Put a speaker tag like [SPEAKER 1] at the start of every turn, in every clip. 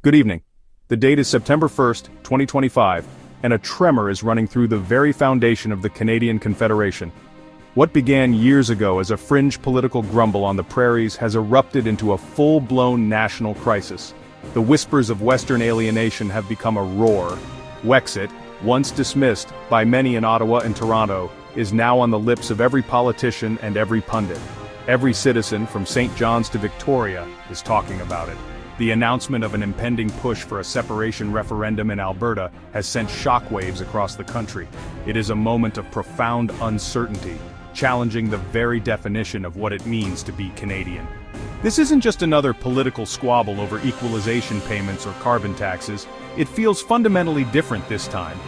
[SPEAKER 1] Good evening. The date is September 1st, 2025, and a tremor is running through the very foundation of the Canadian Confederation. What began years ago as a fringe political grumble on the prairies has erupted into a full-blown national crisis. The whispers of Western alienation have become a roar. WEXIT, once dismissed by many in Ottawa and Toronto, is now on the lips of every politician and every pundit. Every citizen, from St. John's to Victoria, is talking about it. The announcement of an impending push for a separation referendum in Alberta has sent shockwaves across the country. It is a moment of profound uncertainty, challenging the very definition of what it means to be Canadian. This isn't just another political squabble over equalization payments or carbon taxes. It feels fundamentally different this time.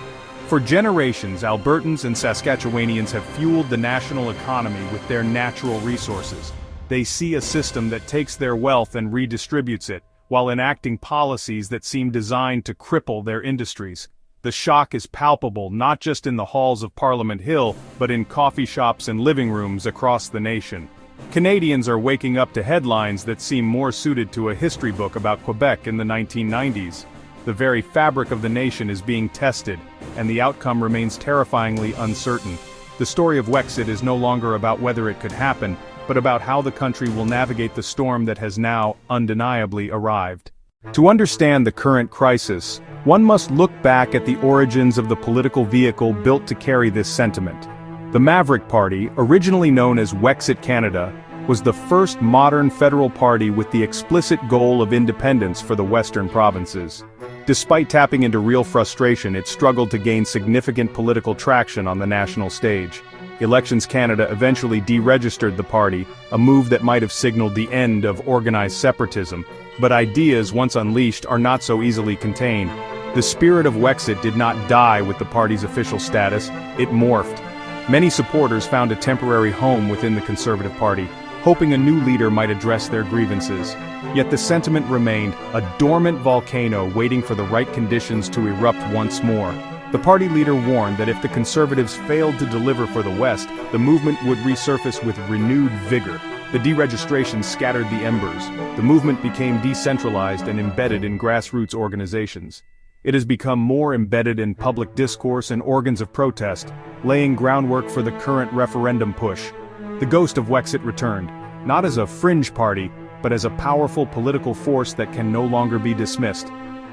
[SPEAKER 1] For generations, Albertans and Saskatchewanians have fueled the national economy with their natural resources. They see a system that takes their wealth and redistributes it, while enacting policies that seem designed to cripple their industries. The shock is palpable not just in the halls of Parliament Hill, but in coffee shops and living rooms across the nation. Canadians are waking up to headlines that seem more suited to a history book about Quebec in the 1990s. The very fabric of the nation is being tested, and the outcome remains terrifyingly uncertain. The story of WEXIT is no longer about whether it could happen, but about how the country will navigate the storm that has now undeniably arrived. To understand the current crisis, one must look back at the origins of the political vehicle built to carry this sentiment. The Maverick Party, originally known as WEXIT Canada, was the first modern federal party with the explicit goal of independence for the Western provinces. Despite tapping into real frustration, it struggled to gain significant political traction on the national stage. Elections Canada eventually deregistered the party, a move that might have signaled the end of organized separatism. But ideas, once unleashed, are not so easily contained. The spirit of WEXIT did not die with the party's official status, it morphed. Many supporters found a temporary home within the Conservative Party, hoping a new leader might address their grievances. Yet the sentiment remained, a dormant volcano waiting for the right conditions to erupt once more. The party leader warned that if the Conservatives failed to deliver for the West, the movement would resurface with renewed vigor. The deregistration scattered the embers. The movement became decentralized and embedded in grassroots organizations. It has become more embedded in public discourse and organs of protest, laying groundwork for the current referendum push. The ghost of WEXIT returned, not as a fringe party, but as a powerful political force that can no longer be dismissed.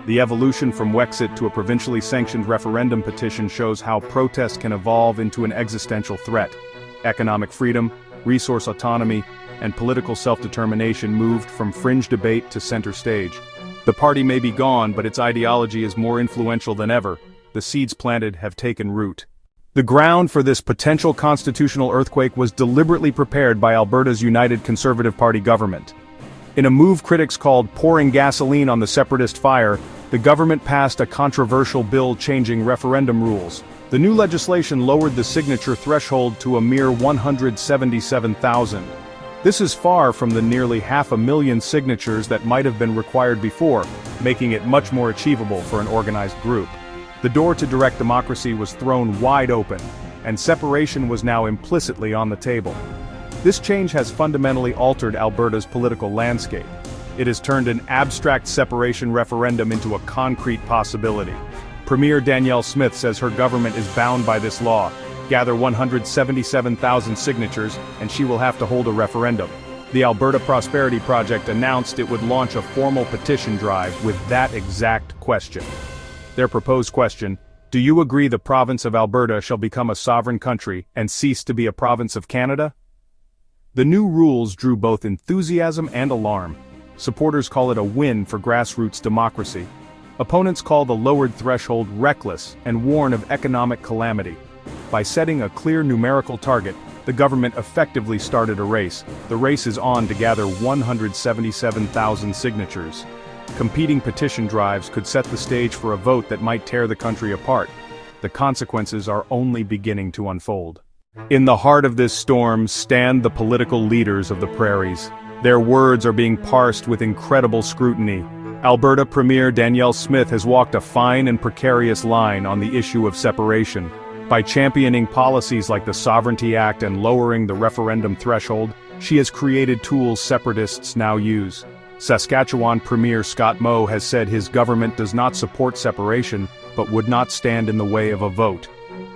[SPEAKER 1] The evolution from WEXIT to a provincially sanctioned referendum petition shows how protest can evolve into an existential threat. Economic freedom, resource autonomy, and political self-determination moved from fringe debate to center stage. The party may be gone, but its ideology is more influential than ever. The seeds planted have taken root. The ground for this potential constitutional earthquake was deliberately prepared by Alberta's United Conservative Party government. In a move critics called pouring gasoline on the separatist fire, the government passed a controversial bill changing referendum rules. The new legislation lowered the signature threshold to a mere 177,000. This is far from the nearly 500,000 signatures that might have been required before, making it much more achievable for an organized group. The door to direct democracy was thrown wide open, and separation was now implicitly on the table. This change has fundamentally altered Alberta's political landscape. It has turned an abstract separation referendum into a concrete possibility. Premier Danielle Smith says her government is bound by this law. Gather 177,000 signatures, and she will have to hold a referendum. The Alberta Prosperity Project announced it would launch a formal petition drive with that exact question. Their proposed question: do you agree the province of Alberta shall become a sovereign country and cease to be a province of Canada? The new rules drew both enthusiasm and alarm. Supporters call it a win for grassroots democracy. Opponents call the lowered threshold reckless and warn of economic calamity. By setting a clear numerical target, the government effectively started a race. The race is on to gather 177,000 signatures. Competing petition drives could set the stage for a vote that might tear the country apart. The consequences are only beginning to unfold. In the heart of this storm stand the political leaders of the prairies. Their words are being parsed with incredible scrutiny. Alberta Premier Danielle Smith has walked a fine and precarious line on the issue of separation. By championing policies like the Sovereignty Act and lowering the referendum threshold, she has created tools separatists now use. Saskatchewan Premier Scott Moe has said his government does not support separation, but would not stand in the way of a vote.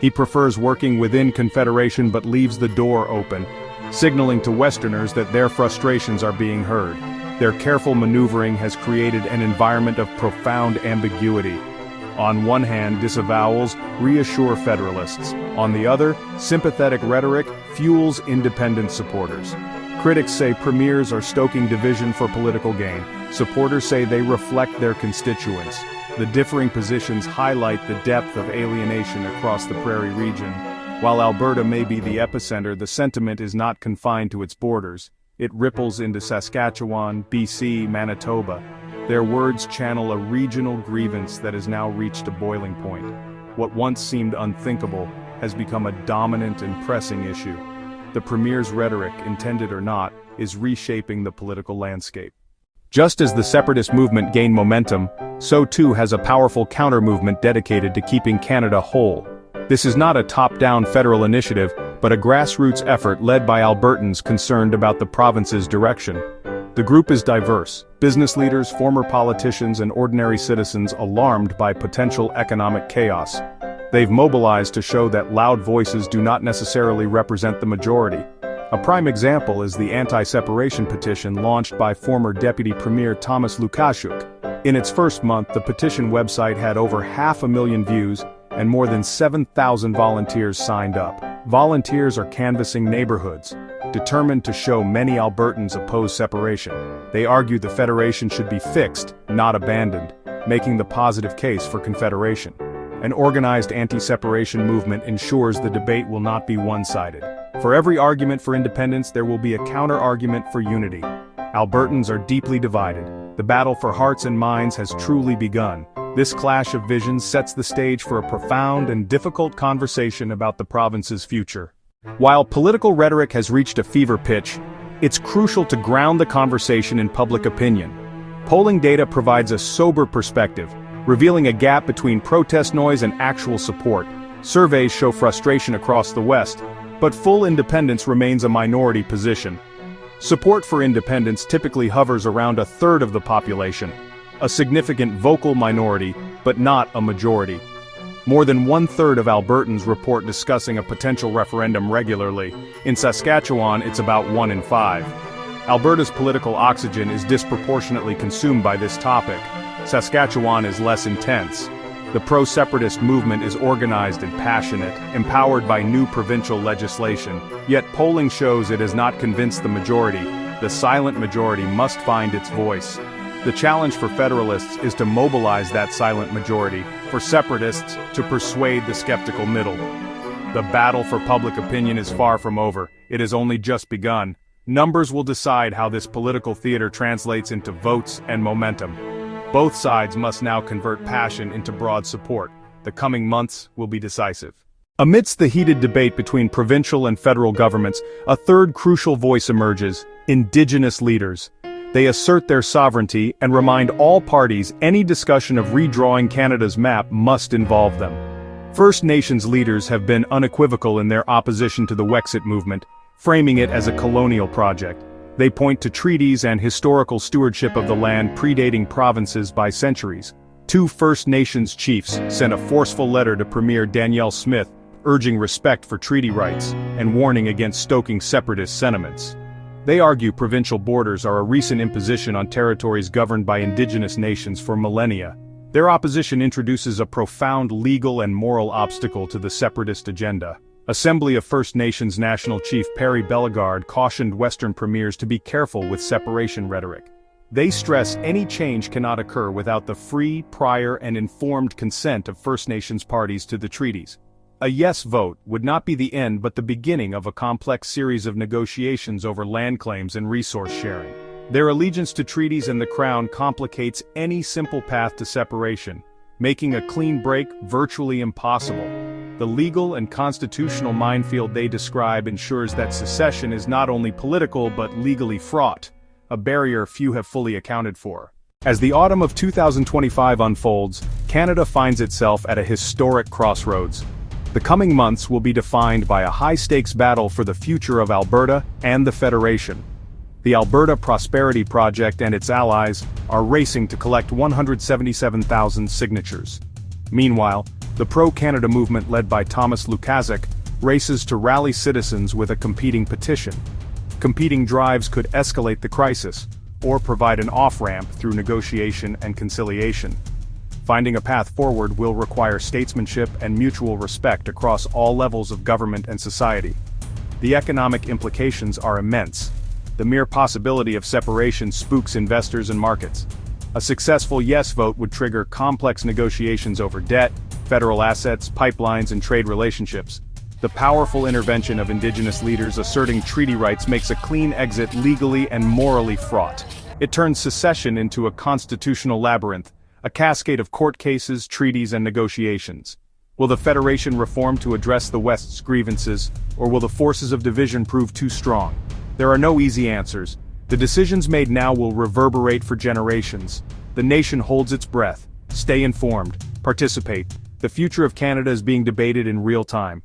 [SPEAKER 1] He prefers working within Confederation but leaves the door open, signaling to Westerners that their frustrations are being heard. Their careful maneuvering has created an environment of profound ambiguity. On one hand, disavowals reassure Federalists. On the other, sympathetic rhetoric fuels independent supporters. Critics say premiers are stoking division for political gain. Supporters say they reflect their constituents. The differing positions highlight the depth of alienation across the prairie region. While Alberta may be the epicenter, the sentiment is not confined to its borders. It ripples into Saskatchewan, BC, Manitoba. Their words channel a regional grievance that has now reached a boiling point. What once seemed unthinkable has become a dominant and pressing issue. The Premier's rhetoric, intended or not, is reshaping the political landscape. Just as the separatist movement gained momentum, so too has a powerful counter-movement dedicated to keeping Canada whole. This is not a top-down federal initiative, but a grassroots effort led by Albertans concerned about the province's direction. The group is diverse: business leaders, former politicians, and ordinary citizens alarmed by potential economic chaos. They've mobilized to show that loud voices do not necessarily represent the majority. A prime example is the anti-separation petition launched by former Deputy Premier Thomas Lukashuk. In its first month, the petition website had over 500,000 views, and more than 7,000 volunteers signed up. Volunteers are canvassing neighborhoods, determined to show many Albertans oppose separation. They argue the Federation should be fixed, not abandoned, making the positive case for Confederation. An organized anti-separation movement ensures the debate will not be one-sided. For every argument for independence, there will be a counter-argument for unity. Albertans are deeply divided. The battle for hearts and minds has truly begun. This clash of visions sets the stage for a profound and difficult conversation about the province's future. While political rhetoric has reached a fever pitch, it's crucial to ground the conversation in public opinion. Polling data provides a sober perspective, revealing a gap between protest noise and actual support. Surveys show frustration across the West, but full independence remains a minority position. Support for independence typically hovers around a third of the population, a significant vocal minority, but not a majority. More than one-third of Albertans report discussing a potential referendum regularly. In Saskatchewan, it's about 1 in 5. Alberta's political oxygen is disproportionately consumed by this topic. Saskatchewan is less intense. The pro-separatist movement is organized and passionate, empowered by new provincial legislation. Yet polling shows it has not convinced the majority. The silent majority must find its voice. The challenge for Federalists is to mobilize that silent majority, for separatists to persuade the skeptical middle. The battle for public opinion is far from over. It has only just begun. Numbers will decide how this political theater translates into votes and momentum. Both sides must now convert passion into broad support. The coming months will be decisive. Amidst the heated debate between provincial and federal governments, a third crucial voice emerges: Indigenous leaders. They assert their sovereignty and remind all parties any discussion of redrawing Canada's map must involve them. First Nations leaders have been unequivocal in their opposition to the WEXIT movement, framing it as a colonial project. They point to treaties and historical stewardship of the land predating provinces by centuries. Two First Nations chiefs sent a forceful letter to Premier Danielle Smith, urging respect for treaty rights and warning against stoking separatist sentiments. They argue provincial borders are a recent imposition on territories governed by Indigenous nations for millennia. Their opposition introduces a profound legal and moral obstacle to the separatist agenda. Assembly of First Nations National Chief Perry Bellegarde cautioned Western premiers to be careful with separation rhetoric. They stress any change cannot occur without the free, prior, and informed consent of First Nations parties to the treaties. A yes vote would not be the end but the beginning of a complex series of negotiations over land claims and resource sharing. Their allegiance to treaties and the Crown complicates any simple path to separation, making a clean break virtually impossible. The legal and constitutional minefield they describe ensures that secession is not only political but legally fraught, a barrier few have fully accounted for. As the autumn of 2025 unfolds, Canada finds itself at a historic crossroads. The coming months will be defined by a high-stakes battle for the future of Alberta and the Federation. The Alberta Prosperity Project and its allies are racing to collect 177,000 signatures. Meanwhile, the pro-Canada movement led by Thomas Lukaszuk races to rally citizens with a competing petition. Competing drives could escalate the crisis, or provide an off-ramp through negotiation and conciliation. Finding a path forward will require statesmanship and mutual respect across all levels of government and society. The economic implications are immense. The mere possibility of separation spooks investors and markets. A successful yes vote would trigger complex negotiations over debt, federal assets, pipelines, and trade relationships. The powerful intervention of Indigenous leaders asserting treaty rights makes a clean exit legally and morally fraught. It turns secession into a constitutional labyrinth, a cascade of court cases, treaties, and negotiations. Will the Federation reform to address the West's grievances, or will the forces of division prove too strong? There are no easy answers. The decisions made now will reverberate for generations. The nation holds its breath. Stay informed. Participate. The future of Canada is being debated in real time.